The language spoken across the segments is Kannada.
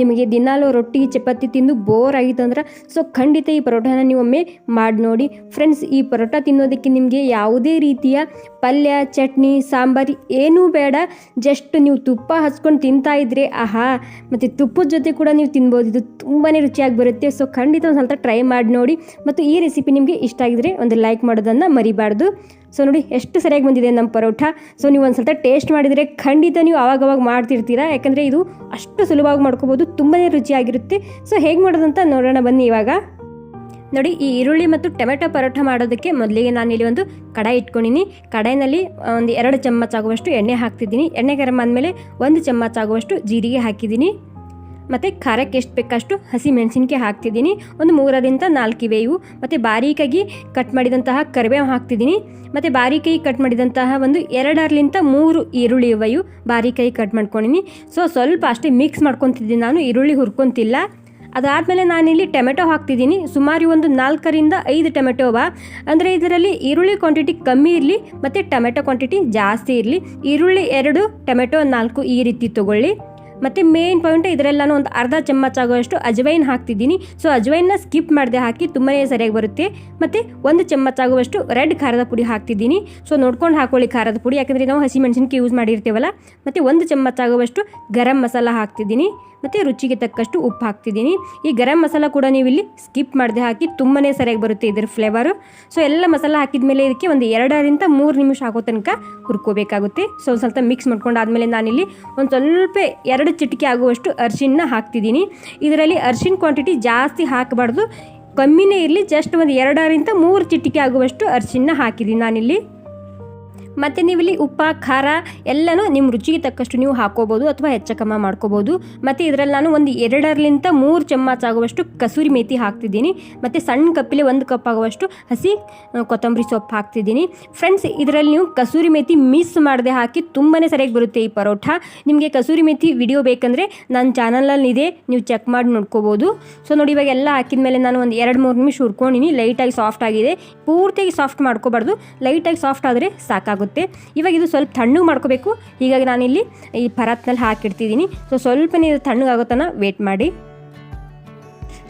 ನಿಮಗೆ ದಿನಾಲೂ ರೊಟ್ಟಿ ಚಪಾತಿ ತಿಂದು ಬೋರ್ ಆಗಿತ್ತು ಅಂದ್ರೆ ಸೊ ಖಂಡಿತ ಈ ಪರೋಟಾನ ನೀವು ಒಮ್ಮೆ ಮಾಡಿ ನೋಡಿ ಫ್ರೆಂಡ್ಸ್. ಈ ಪರೋಟ ತಿನ್ನೋದಕ್ಕೆ ನಿಮಗೆ ಯಾವುದೇ ರೀತಿಯ ಪಲ್ಯ ಚಟ್ನಿ ಸಾಂಬಾರು ಏನೂ ಬೇಡ, ಜಸ್ಟ್ ನೀವು ತುಪ್ಪ ಹಚ್ಕೊಂಡು ತಿಂತಾ ಇದ್ರೆ ಆಹಾ, ಮತ್ತು ತುಪ್ಪದ ಜೊತೆ ಕೂಡ ನೀವು ತಿನ್ಬೋದು. ಇದು ತುಂಬಾ ರುಚಿಯಾಗಿ ಬರುತ್ತೆ. ಸೊ ಖಂಡಿತ ಒಂದು ಸ್ವಲ್ಪ ಟ್ರೈ ಮಾಡಿ ನೋಡಿ. ಮತ್ತು ಈ ರೆಸಿಪಿ ನಿಮಗೆ ಇಷ್ಟ ಆಗಿದ್ರೆ ಒಂದು ಲೈಕ್ ಮಾಡೋದನ್ನು ಮರಿಬಾರ್ದು. ಸೊ ನೋಡಿ ಎಷ್ಟು ಸರಿಯಾಗಿ ಬಂದಿದೆ ನಮ್ಮ ಪರೋಟ. ಸೊ ನೀವು ಒಂದು ಸ್ವಲ್ಪ ಟೇಸ್ಟ್ ಮಾಡಿದರೆ ಖಂಡಿತ ನೀವು ಆವಾಗವಾಗ ಮಾಡ್ತಿರ್ತೀರಾ, ಯಾಕಂದರೆ ಇದು ಅಷ್ಟು ಸುಲಭವಾಗಿ ಮಾಡ್ಕೋಬೋದು, ತುಂಬಾ ರುಚಿಯಾಗಿರುತ್ತೆ. ಸೊ ಹೇಗೆ ಮಾಡೋದಂತ ನೋಡೋಣ ಬನ್ನಿ. ಇವಾಗ ನೋಡಿ, ಈ ಈರುಳ್ಳಿ ಮತ್ತು ಟೊಮೆಟೊ ಪರೋಟ ಮಾಡೋದಕ್ಕೆ ಮೊದಲಿಗೆ ನಾನಿಲ್ಲಿ ಒಂದು ಕಡಾಯಿ ಇಟ್ಕೊಂಡಿನಿ. ಕಡಾಯಿನಲ್ಲಿ ಒಂದು 2 ಚಮಚ ಆಗುವಷ್ಟು ಎಣ್ಣೆ ಹಾಕ್ತಿದ್ದೀನಿ. ಎಣ್ಣೆ ಗರಂ ಆದಮೇಲೆ 1 ಚಮಚ ಆಗುವಷ್ಟು ಜೀರಿಗೆ ಹಾಕಿದ್ದೀನಿ. ಮತ್ತು ಖಾರಕ್ಕೆ ಎಷ್ಟು ಬೇಕಷ್ಟು ಹಸಿ ಮೆಣಸಿನ್ಕಾಯಿ ಹಾಕ್ತಿದ್ದೀನಿ. ಒಂದು 3ರಿಂದ 4 ಇವು. ಮತ್ತು ಬಾರೀಕಾಗಿ ಕಟ್ ಮಾಡಿದಂತಹ ಕರಿಬೇವು ಹಾಕ್ತಿದ್ದೀನಿ. ಮತ್ತು ಬಾರೀಕಾಗಿ ಕಟ್ ಮಾಡಿದಂತಹ ಒಂದು 2-3 ಈರುಳ್ಳಿ ಇವು ಬಾರೀಕಾಗಿ ಕಟ್ ಮಾಡ್ಕೊಂಡಿನಿ. ಸೊ ಸ್ವಲ್ಪ ಅಷ್ಟೇ ಮಿಕ್ಸ್ ಮಾಡ್ಕೊತಿದ್ದೀನಿ, ನಾನು ಈರುಳ್ಳಿ ಹುರ್ಕೊತಿಲ್ಲ. ಅದಾದಮೇಲೆ ನಾನಿಲ್ಲಿ ಟೊಮೆಟೊ ಹಾಕ್ತಿದ್ದೀನಿ. ಸುಮಾರು ಒಂದು 4ರಿಂದ 5 ಟೊಮೆಟೊ ಅವ. ಅಂದರೆ ಇದರಲ್ಲಿ ಈರುಳ್ಳಿ ಕ್ವಾಂಟಿಟಿ ಕಮ್ಮಿ ಇರಲಿ ಮತ್ತು ಟೊಮೆಟೊ ಕ್ವಾಂಟಿಟಿ ಜಾಸ್ತಿ ಇರಲಿ. ಈರುಳ್ಳಿ 2, ಟೊಮೆಟೊ 4 ಈ ರೀತಿ ತೊಗೊಳ್ಳಿ. ಮತ್ತು ಮೇನ್ ಪಾಯಿಂಟ್ ಇದರಲ್ಲಿ ನಾನು ಒಂದು ಅರ್ಧ ಚಮಚ ಆಗುವಷ್ಟು ಅಜವೈನ್ ಹಾಕ್ತಿದ್ದೀನಿ. ಸೊ ಅಜವೈನ್ನ ಸ್ಕಿಪ್ ಮಾಡದೆ ಹಾಕಿ, ತುಂಬಾ ಸರಿಯಾಗಿ ಬರುತ್ತೆ. ಮತ್ತು 1 ಚಮಚ ಆಗುವಷ್ಟು ರೆಡ್ ಖಾರದ ಪುಡಿ ಹಾಕ್ತಿದ್ದೀನಿ. ಸೊ ನೋಡ್ಕೊಂಡು ಹಾಕೊಳ್ಳಿ ಖಾರದ ಪುಡಿ, ಯಾಕಂದರೆ ನಾವು ಹಸಿ ಮೆಣಸಿನ್ಕಾಯಿ ಯೂಸ್ ಮಾಡಿರ್ತೀವಲ್ಲ. ಮತ್ತು 1 ಚಮಚ ಆಗುವಷ್ಟು ಗರಂ ಮಸಾಲ ಹಾಕ್ತಿದ್ದೀನಿ. ಮತ್ತು ರುಚಿಗೆ ತಕ್ಕಷ್ಟು ಉಪ್ಪು ಹಾಕ್ತಿದ್ದೀನಿ. ಈ ಗರಂ ಮಸಾಲ ಕೂಡ ನೀವು ಇಲ್ಲಿ ಸ್ಕಿಪ್ ಮಾಡದೆ ಹಾಕಿ, ತುಂಬಾ ಸರಿಯಾಗಿ ಬರುತ್ತೆ ಇದರ ಫ್ಲೇವರು. ಸೊ ಎಲ್ಲ ಮಸಾಲ ಹಾಕಿದ ಮೇಲೆ ಇದಕ್ಕೆ ಒಂದು 2ರಿಂದ 3 ನಿಮಿಷ ಆಗೋ ತನಕ ಹುರ್ಕೋಬೇಕಾಗುತ್ತೆ. ಸೊ ಸ್ವಲ್ಪ ಮಿಕ್ಸ್ ಮಾಡ್ಕೊಂಡಾದ್ಮೇಲೆ ನಾನಿಲ್ಲಿ ಒಂದು ಸ್ವಲ್ಪ 2 ಚಿಟಿಕೆ ಆಗುವಷ್ಟು ಅರಿಶಿನ ಹಾಕ್ತಿದ್ದೀನಿ. ಇದರಲ್ಲಿ ಅರಿಶಿನ ಕ್ವಾಂಟಿಟಿ ಜಾಸ್ತಿ ಹಾಕಬಾರ್ದು, ಕಮ್ಮಿನೇ ಇರಲಿ. ಜಸ್ಟ್ ಒಂದು 2ರಿಂದ 3 ಚಿಟಿಕೆ ಆಗುವಷ್ಟು ಅರಿಶಿನ ಹಾಕಿದ್ದೀನಿ ನಾನಿಲ್ಲಿ. ಮತ್ತು ನೀವಿಲ್ಲಿ ಉಪ್ಪು ಖಾರ ಎಲ್ಲನೂ ನಿಮ್ಮ ರುಚಿಗೆ ತಕ್ಕಷ್ಟು ನೀವು ಹಾಕೋಬೋದು ಅಥವಾ ಹೆಚ್ಚು ಕಮ್ಮಿ ಮಾಡ್ಕೋಬೋದು. ಮತ್ತು ಇದರಲ್ಲಿ ನಾನು ಒಂದು 2ರಿಂದ 3 ಚಮಚ ಆಗುವಷ್ಟು ಕಸೂರಿ ಮೇಥಿ ಹಾಕ್ತಿದ್ದೀನಿ. ಮತ್ತು ಸಣ್ಣ ಕಪ್ಪಿಲೆ 1 ಕಪ್ ಆಗುವಷ್ಟು ಹಸಿ ಕೊತ್ತಂಬರಿ ಸೊಪ್ಪು ಹಾಕ್ತಿದ್ದೀನಿ. ಫ್ರೆಂಡ್ಸ್, ಇದರಲ್ಲಿ ನೀವು ಕಸೂರಿ ಮೇಥಿ ಮಿಸ್ ಮಾಡದೆ ಹಾಕಿ, ತುಂಬಾ ಸರಿಯಾಗಿ ಬರುತ್ತೆ ಈ ಪರೋಟ. ನಿಮಗೆ ಕಸೂರಿ ಮೇಥಿ ವಿಡಿಯೋ ಬೇಕಂದರೆ ನನ್ನ ಚಾನಲಲ್ಲಿ ಇದೆ, ನೀವು ಚೆಕ್ ಮಾಡಿ ನೋಡ್ಕೋಬೋದು. ಸೊ ನೋಡಿ, ಇವಾಗ ಎಲ್ಲ ಹಾಕಿದ ಮೇಲೆ ನಾನು ಒಂದು 2-3 ನಿಮಿಷ ಹುರ್ಕೊಂಡಿನಿ. ಲೈಟಾಗಿ ಸಾಫ್ಟ್ ಆಗಿದೆ, ಪೂರ್ತಿಯಾಗಿ ಸಾಫ್ಟ್ ಮಾಡ್ಕೋಬಾರ್ದು, ಲೈಟಾಗಿ ಸಾಫ್ಟ್ ಆದರೆ ಸಾಕಾಗುತ್ತೆ. ಇವಾಗ ಇದು ಸ್ವಲ್ಪ ತಣ್ಣಗೆ ಮಾಡ್ಕೋಬೇಕು. ಹೀಗಾಗಿ ನಾನಿಲ್ಲಿ ಈ ಪರಾತ್ನಲ್ಲಿ ಹಾಕಿಡ್ತಿದ್ದೀನಿ. ಸೊ ಸ್ವಲ್ಪ ನೀವು ತಣ್ಣಗಾಗೋ ತನಕ ವೇಟ್ ಮಾಡಿ.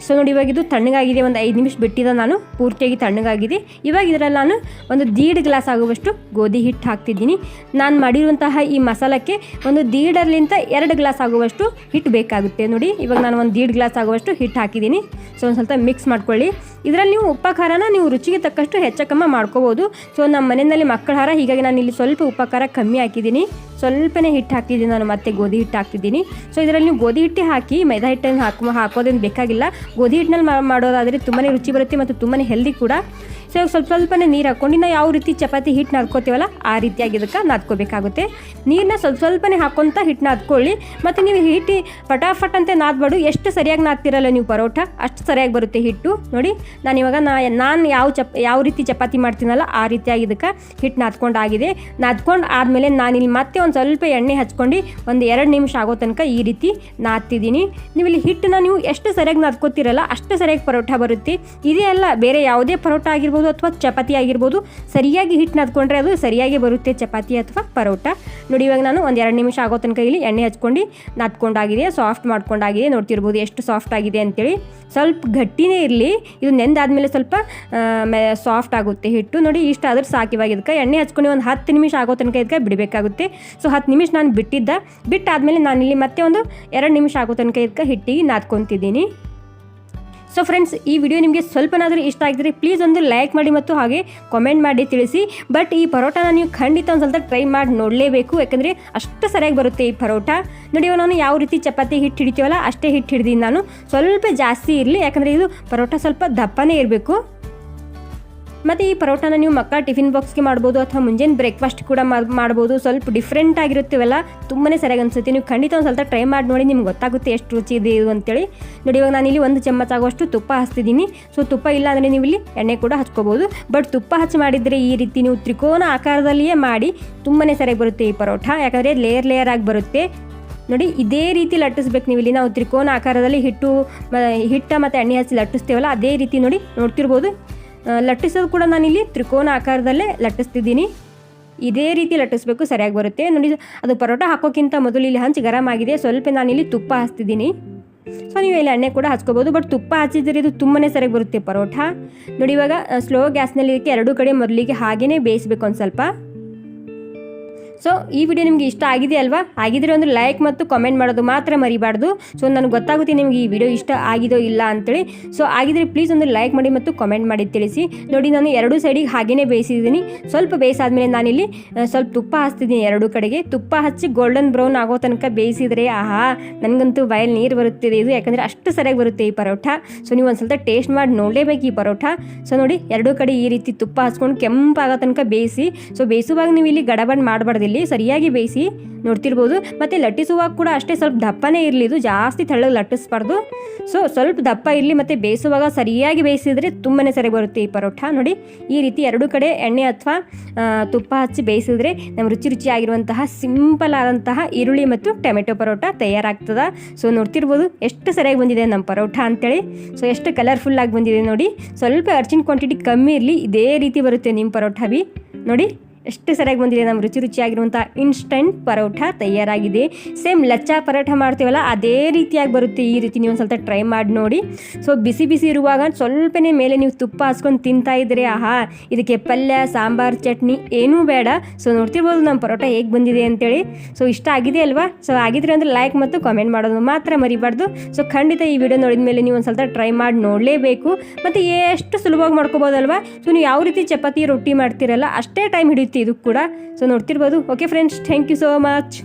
ಸೊ ನೋಡಿ, ಇವಾಗ ಇದು ತಣ್ಣಗಾಗಿದೆ. ಒಂದು 5 ನಿಮಿಷ ಬಿಟ್ಟಿದ್ದ ನಾನು, ಪೂರ್ತಿಯಾಗಿ ತಣ್ಣಗಾಗಿದೆ. ಇವಾಗ ಇದರಲ್ಲಿ ನಾನು ಒಂದು 1.5 ಗ್ಲಾಸ್ ಆಗುವಷ್ಟು ಗೋಧಿ ಹಿಟ್ಟು ಹಾಕ್ತಿದ್ದೀನಿ. ನಾನು ಮಾಡಿರುವಂತಹ ಈ ಮಸಾಲಕ್ಕೆ ಒಂದು 1.5ರಿಂದ 2 ಗ್ಲಾಸ್ ಆಗುವಷ್ಟು ಹಿಟ್ಟು ಬೇಕಾಗುತ್ತೆ. ನೋಡಿ, ಇವಾಗ ನಾನು ಒಂದು 1.5 ಗ್ಲಾಸ್ ಆಗುವಷ್ಟು ಹಿಟ್ಟು ಹಾಕಿದ್ದೀನಿ. ಸೊ ಒಂದು ಸ್ವಲ್ಪ ಮಿಕ್ಸ್ ಮಾಡ್ಕೊಳ್ಳಿ. ಇದರಲ್ಲಿ ನೀವು ಉಪ್ಪು ಖಾರನ ನೀವು ರುಚಿಗೆ ತಕ್ಕಷ್ಟು ಹೆಚ್ಚು ಕಮ್ಮಿ ಮಾಡ್ಕೋಬೋದು. ಸೊ ನಮ್ಮ ಮನೆಯಲ್ಲಿ ಮಕ್ಕಳ ಹಾರ, ಹೀಗಾಗಿ ನಾನು ಇಲ್ಲಿ ಸ್ವಲ್ಪ ಉಪ್ಪು ಖಾರ ಕಮ್ಮಿ ಹಾಕಿದ್ದೀನಿ. ಸ್ವಲ್ಪನೇ ಹಿಟ್ಟು ಹಾಕ್ತಿದ್ದೀನಿ ನಾನು, ಮತ್ತೆ ಗೋಧಿ ಹಿಟ್ಟು ಹಾಕ್ತಿದ್ದೀನಿ. ಸೊ ಇದರಲ್ಲಿ ನೀವು ಗೋಧಿ ಹಿಟ್ಟು ಹಾಕಿ ಮೈದಾ ಹಿಟ್ಟನ್ನು ಹಾಕೋದೇನು ಬೇಕಾಗಿಲ್ಲ. ಗೋಧಿ ಹಿಟ್ಟಿನಲ್ಲಿ ಮಾಡೋದಾದರೆ ತುಂಬಾ ರುಚಿ ಬರುತ್ತೆ ಮತ್ತು ತುಂಬಾ ಹೆಲ್ದಿ ಕೂಡ. ಸೊ ಸ್ವಲ್ಪನೇ ನೀರು ಹಾಕ್ಕೊಂಡು ನಾವು ಯಾವ ರೀತಿ ಚಪಾತಿ ಹಿಟ್ಟು ನಾದ್ಕೋತೀವಲ್ಲ ಆ ರೀತಿಯಾಗಿ ಇದಕ್ಕೆ ನಾದ್ಕೋಬೇಕಾಗುತ್ತೆ. ನೀರನ್ನ ಸ್ವಲ್ಪನೇ ಹಾಕ್ಕೊತ ಹಿಟ್ಟು ನಾದ್ಕೊಳ್ಳಿ. ಮತ್ತು ನೀವು ಹಿಟ್ಟು ಫಟಾಫಟ್ ಅಂತ ನಾದ್ಬೇಡು, ಎಷ್ಟು ಸರಿಯಾಗಿ ನಾದ್ತಿರಲ್ಲ ನೀವು ಪರೋಟ ಅಷ್ಟು ಸರಿಯಾಗಿ ಬರುತ್ತೆ ಹಿಟ್ಟು. ನೋಡಿ, ನಾನು ಯಾವ ರೀತಿ ಚಪಾತಿ ಮಾಡ್ತೀನಲ್ಲ ಆ ರೀತಿಯಾಗಿ ಇದಕ್ಕೆ ಹಿಟ್ಟು ನಾದ್ಕೊಂಡಾಗಿದೆ. ನಾದ್ಕೊಂಡು ಆದಮೇಲೆ ನಾನಿಲ್ಲಿ ಮತ್ತೆ ಒಂದು ಸ್ವಲ್ಪ ಎಣ್ಣೆ ಹಚ್ಕೊಂಡು ಒಂದು 2 ನಿಮಿಷ ಆಗೋ ತನಕ ಈ ರೀತಿ ನಾದ್ತಿದ್ದೀನಿ. ನೀವು ಇಲ್ಲಿ ಹಿಟ್ಟನ್ನ ನೀವು ಎಷ್ಟು ಸರಿಯಾಗಿ ನಾದ್ಕೋತಿರಲ್ಲ ಅಷ್ಟು ಸರಿಯಾಗಿ ಪರೋಟ ಬರುತ್ತೆ. ಇದೇ ಅಲ್ಲ, ಬೇರೆ ಯಾವುದೇ ಪರೋಟ ಆಗಿರ್ಬೋದು ಅಥವಾ ಚಪಾತಿ ಆಗಿರ್ಬೋದು, ಸರಿಯಾಗಿ ಹಿಟ್ಟು ನಾದ್ಕೊಂಡ್ರೆ ಅದು ಸರಿಯಾಗಿ ಬರುತ್ತೆ ಚಪಾತಿ ಅಥವಾ ಪರೋಟ. ನೋಡಿ, ಇವಾಗ ನಾನು ಒಂದು 2 ನಿಮಿಷ ಆಗೋ ತನಕ ಇಲ್ಲಿ ಎಣ್ಣೆ ಹಚ್ಕೊಂಡು ನಾದ್ಕೊಂಡಾಗಿದೆ, ಸಾಫ್ಟ್ ಮಾಡ್ಕೊಂಡಾಗಿದೆ. ನೋಡ್ತಿರ್ಬೋದು ಎಷ್ಟು ಸಾಫ್ಟ್ ಆಗಿದೆ ಅಂತೇಳಿ. ಸ್ವಲ್ಪ ಗಟ್ಟಿನೇ ಇರಲಿ, ಇದು ನೆಂದಾದ್ಮೇಲೆ ಸ್ವಲ್ಪ ಸಾಫ್ಟ್ ಆಗುತ್ತೆ ಹಿಟ್ಟು. ನೋಡಿ, ಇಷ್ಟ ಆದ್ರೆ ಸಾಕು. ಇವಾಗ ಇದಕ್ಕೆ ಎಣ್ಣೆ ಹಚ್ಕೊಂಡು ಒಂದು 10 ನಿಮಿಷ ಆಗೋ ತನಕ ಇದಕ್ಕೆ ಬಿಡಬೇಕಾಗುತ್ತೆ. ಸೊ 10 ನಿಮಿಷ ನಾನು ಬಿಟ್ಟಾದ್ಮೇಲೆ ನಾನಿಲ್ಲಿ ಮತ್ತೆ ಒಂದು 2 ನಿಮಿಷ ಆಗೋ ತನಕ ಇದಕ್ಕೆ ಹಿಟ್ಟಿಗೆ ನಾದ್ಕೊತಿದ್ದೀನಿ. ಸೊ ಫ್ರೆಂಡ್ಸ್, ಈ ವಿಡಿಯೋ ನಿಮಗೆ ಸ್ವಲ್ಪನಾದರೂ ಇಷ್ಟ ಆಗಿದ್ರೆ ಪ್ಲೀಸ್ ಒಂದು ಲೈಕ್ ಮಾಡಿ ಮತ್ತು ಹಾಗೆ ಕಾಮೆಂಟ್ ಮಾಡಿ ತಿಳಿಸಿ. ಬಟ್ ಈ ಪರೋಟನ ನೀವು ಖಂಡಿತ ಒಂದು ಸ್ವಲ್ಪ ಟ್ರೈ ಮಾಡಿ ನೋಡಲೇಬೇಕು, ಯಾಕಂದರೆ ಅಷ್ಟು ಸರಿಯಾಗಿ ಬರುತ್ತೆ ಈ ಪರೋಟ. ನೋಡಿ, ನಾನು ಯಾವ ರೀತಿ ಚಪಾತಿ ಹಿಟ್ಟು ಹಿಡಿತೀವಲ್ಲ ಅಷ್ಟೇ ಹಿಟ್ಟು ಹಿಡ್ದೀನಿ ನಾನು. ಸ್ವಲ್ಪ ಜಾಸ್ತಿ ಇರಲಿ, ಯಾಕಂದರೆ ಇದು ಪರೋಟ ಸ್ವಲ್ಪ ದಪ್ಪನೇ ಇರಬೇಕು. ಮತ್ತು ಈ ಪರೋಟನ ನೀವು ಮಕ್ಕಳ ಟಿಫಿನ್ ಬಾಕ್ಸ್ಗೆ ಮಾಡ್ಬೋದು ಅಥವಾ ಮುಂಜಾನೆ ಬ್ರೇಕ್ಫಾಸ್ಟ್ ಕೂಡ ಮಾಡ್ಬೋದು. ಸ್ವಲ್ಪ ಡಿಫ್ರೆಂಟ್ ಆಗಿರುತ್ತೇವಲ್ಲ, ತುಂಬಾ ಸರಿಯಾಗಿ ಅನಿಸುತ್ತೆ. ನೀವು ಖಂಡಿತ ಒಂದು ಸ್ವಲ್ಪ ಟ್ರೈ ಮಾಡಿ ನೋಡಿ, ನಿಮ್ಗೆ ಗೊತ್ತಾಗುತ್ತೆ ಎಷ್ಟು ರುಚಿ ಇದೆ ಇದು ಅಂತೇಳಿ. ನೋಡಿ, ಇವಾಗ ನಾನಿಲ್ಲಿ 1 ಚಮಚ ಆಗುವಷ್ಟು ತುಪ್ಪ ಹಚ್ತಿದ್ದೀನಿ. ಸೊ ತುಪ್ಪ ಇಲ್ಲ ಅಂದರೆ ನೀವು ಇಲ್ಲಿ ಎಣ್ಣೆ ಕೂಡ ಹಚ್ಕೋಬೋದು. ಬಟ್ ತುಪ್ಪ ಹಚ್ಚಿ ಮಾಡಿದರೆ ಈ ರೀತಿ ನೀವು ತ್ರಿಕೋನ ಆಕಾರದಲ್ಲಿಯೇ ಮಾಡಿ ತುಂಬಾ ಸರಿಯಾಗಿ ಬರುತ್ತೆ ಈ ಪರೋಟ, ಯಾಕಂದರೆ ಲೇಯರ್ ಆಗಿ ಬರುತ್ತೆ. ನೋಡಿ, ಇದೇ ರೀತಿ ಲಟ್ಟಿಸ್ಬೇಕು. ನೀವು ಇಲ್ಲಿ ನಾವು ತ್ರಿಕೋನ ಆಕಾರದಲ್ಲಿ ಹಿಟ್ಟು ಮತ್ತು ಎಣ್ಣೆ ಹಚ್ಚಿ ಲಟ್ಟಿಸ್ತೇವಲ್ಲ ಅದೇ ರೀತಿ ನೋಡ್ತಿರ್ಬೋದು. ಲಟ್ಟಿಸೋದು ಕೂಡ ನಾನಿಲ್ಲಿ ತ್ರಿಕೋನ ಆಕಾರದಲ್ಲೇ ಲಟ್ಟಿಸ್ತಿದ್ದೀನಿ. ಇದೇ ರೀತಿ ಲಟ್ಟಿಸ್ಬೇಕು, ಸರಿಯಾಗಿ ಬರುತ್ತೆ. ನೋಡಿ, ಅದು ಪರೋಟ ಹಾಕೋಕ್ಕಿಂತ ಮೊದಲು ಇಲ್ಲಿ ಹಂಚು ಗರಂ ಆಗಿದೆ, ಸ್ವಲ್ಪ ನಾನಿಲ್ಲಿ ತುಪ್ಪ ಹಚ್ತಿದ್ದೀನಿ. ಸೊ ನೀವು ಇಲ್ಲಿ ಎಣ್ಣೆ ಕೂಡ ಹಚ್ಕೋಬೋದು, ಬಟ್ ತುಪ್ಪ ಹಚ್ಚಿದ್ರೆ ಇದು ತುಂಬಾ ಸರಿಯಾಗಿ ಬರುತ್ತೆ ಪರೋಟ. ನೋಡಿ ಇವಾಗ ಸ್ಲೋ ಗ್ಯಾಸ್ನಲ್ಲಿ ಇದಕ್ಕೆ ಎರಡೂ ಕಡೆ ಮೊದಲಿಗೆ ಹಾಗೇ ಬೇಯಿಸ್ಬೇಕು ಒಂದು ಸ್ವಲ್ಪ. ಸೊ ಈ ವಿಡಿಯೋ ನಿಮಗೆ ಇಷ್ಟ ಆಗಿದೆ ಅಲ್ವಾ? ಆಗಿದ್ರೆ ಒಂದು ಲೈಕ್ ಮತ್ತು ಕಾಮೆಂಟ್ ಮಾಡೋದು ಮಾತ್ರ ಮರಿಬಾರ್ದು. ಸೊ ನನಗೆ ಗೊತ್ತಾಗುತ್ತೆ ನಿಮಗೆ ಈ ವಿಡಿಯೋ ಇಷ್ಟ ಆಗಿದೋ ಇಲ್ಲ ಅಂತೇಳಿ. ಸೊ ಆಗಿದ್ರೆ ಪ್ಲೀಸ್ ಒಂದು ಲೈಕ್ ಮಾಡಿ ಮತ್ತು ಕಾಮೆಂಟ್ ಮಾಡಿ ತಿಳಿಸಿ. ನೋಡಿ ನಾನು ಎರಡೂ ಸೈಡಿಗೆ ಹಾಗೇ ಬೇಯಿಸಿದ್ದೀನಿ. ಸ್ವಲ್ಪ ಬೇಯಿಸಾದ್ಮೇಲೆ ನಾನಿಲ್ಲಿ ಸ್ವಲ್ಪ ತುಪ್ಪ ಹಚ್ತಿದ್ದೀನಿ ಎರಡೂ ಕಡೆಗೆ. ತುಪ್ಪ ಹಚ್ಚಿ ಗೋಲ್ಡನ್ ಬ್ರೌನ್ ಆಗೋ ತನಕ ಬೇಯಿಸಿದರೆ ಆಹಾ ನನಗಂತೂ ಬಾಯಲ್ಲಿ ನೀರು ಬರುತ್ತಿದೆ ಇದು, ಯಾಕಂದರೆ ಅಷ್ಟು ಸರಿಯಾಗಿ ಬರುತ್ತೆ ಈ ಪರೋಟ. ಸೊ ನೀವು ಒಂದು ಸ್ವಲ್ಪ ಟೇಸ್ಟ್ ಮಾಡಿ ನೋಡಲೇಬೇಕು ಈ ಪರೋಟ. ಸೊ ನೋಡಿ ಎರಡೂ ಕಡೆ ಈ ರೀತಿ ತುಪ್ಪ ಹಚ್ಕೊಂಡು ಕೆಂಪಾಗೋ ತನಕ ಬೇಯಿಸಿ. ಸೊ ಬೇಯಿಸುವಾಗ ನೀವು ಇಲ್ಲಿ ಗಡಬಡ್ ಮಾಡಬಾರ್ದು, ಸರಿಯಾಗಿ ಬೇಯಿಸಿ ನೋಡ್ತಿರ್ಬೋದು. ಮತ್ತು ಲಟ್ಟಿಸುವಾಗ ಕೂಡ ಅಷ್ಟೇ ಸ್ವಲ್ಪ ದಪ್ಪನೇ ಇರಲಿ, ಇದು ಜಾಸ್ತಿ ತೆಳ್ಳಗೆ ಲಟ್ಟಿಸ್ಬಾರ್ದು. ಸೊ ಸ್ವಲ್ಪ ದಪ್ಪ ಇರಲಿ ಮತ್ತು ಬೇಯಿಸುವಾಗ ಸರಿಯಾಗಿ ಬೇಯಿಸಿದರೆ ತುಂಬಾ ಸರಿ ಬರುತ್ತೆ ಈ ಪರೋಟ. ನೋಡಿ ಈ ರೀತಿ ಎರಡೂ ಕಡೆ ಎಣ್ಣೆ ಅಥವಾ ತುಪ್ಪ ಹಚ್ಚಿ ಬೇಯಿಸಿದ್ರೆ ನಮ್ಮ ರುಚಿಯಾಗಿರುವಂತಹ ಸಿಂಪಲ್ ಆದಂತಹ ಈರುಳ್ಳಿ ಮತ್ತು ಟೊಮೆಟೊ ಪರೋಟ ತಯಾರಾಗ್ತದೆ. ಸೊ ನೋಡ್ತಿರ್ಬೋದು ಎಷ್ಟು ಸರಿಯಾಗಿ ಬಂದಿದೆ ನಮ್ಮ ಪರೋಟ ಅಂತೇಳಿ. ಸೊ ಎಷ್ಟು ಕಲರ್ಫುಲ್ಲಾಗಿ ಬಂದಿದೆ ನೋಡಿ. ಸ್ವಲ್ಪ ಅರ್ಚಿನ ಕ್ವಾಂಟಿಟಿ ಕಮ್ಮಿ ಇರಲಿ, ಇದೇ ರೀತಿ ಬರುತ್ತೆ ನಿಮ್ಮ ಪರೋಟ ಬಿ. ನೋಡಿ ಎಷ್ಟು ಸರಿಯಾಗಿ ಬಂದಿದೆ ನಮ್ಮ ರುಚಿಯಾಗಿರುವಂಥ ಇನ್ಸ್ಟಂಟ್ ಪರೋಟ ತಯಾರಾಗಿದೆ. ಸೇಮ್ ಲಚ್ಚಾ ಪರೋಟ ಮಾಡ್ತೀವಲ್ಲ ಅದೇ ರೀತಿಯಾಗಿ ಬರುತ್ತೆ. ಈ ರೀತಿ ನೀವು ಒಂದು ಸ್ವಲ್ಪ ಟ್ರೈ ಮಾಡಿ ನೋಡಿ. ಸೊ ಬಿಸಿ ಬಿಸಿ ಇರುವಾಗ ಸ್ವಲ್ಪನೇ ಮೇಲೆ ನೀವು ತುಪ್ಪ ಹಚ್ಕೊಂಡು ತಿಂತಾ ಇದ್ರೆ ಆಹಾ, ಇದಕ್ಕೆ ಪಲ್ಯ ಸಾಂಬಾರು ಚಟ್ನಿ ಏನೂ ಬೇಡ. ಸೊ ನೋಡ್ತಿರ್ಬೋದು ನಮ್ಮ ಪರೋಟ ಹೇಗೆ ಬಂದಿದೆ ಅಂತೇಳಿ. ಸೊ ಇಷ್ಟ ಆಗಿದೆ ಅಲ್ವಾ? ಸೊ ಆಗಿದ್ರೆ ಅಂದರೆ ಲೈಕ್ ಮತ್ತು ಕಾಮೆಂಟ್ ಮಾಡೋದು ಮಾತ್ರ ಮರಿಬಾರ್ದು. ಸೊ ಖಂಡಿತ ಈ ವಿಡಿಯೋ ನೋಡಿದ ಮೇಲೆ ನೀವು ಒಂದು ಸ್ವಲ್ಪ ಟ್ರೈ ಮಾಡಿ ನೋಡಲೇಬೇಕು. ಮತ್ತು ಎಷ್ಟು ಸುಲಭವಾಗಿ ಮಾಡ್ಕೋಬೋದಲ್ವಾ? ಸೊ ನೀವು ಯಾವ ರೀತಿ ಚಪಾತಿ ರೊಟ್ಟಿ ಮಾಡ್ತೀರಲ್ಲ ಅಷ್ಟೇ ಟೈಮ್ ಹಿಡಿಯುತ್ತೆ ಇದು ಕೂಡ. ಸೊ ನೋಡ್ತಿರ್ಬೋದು. Okay friends, thank you so much.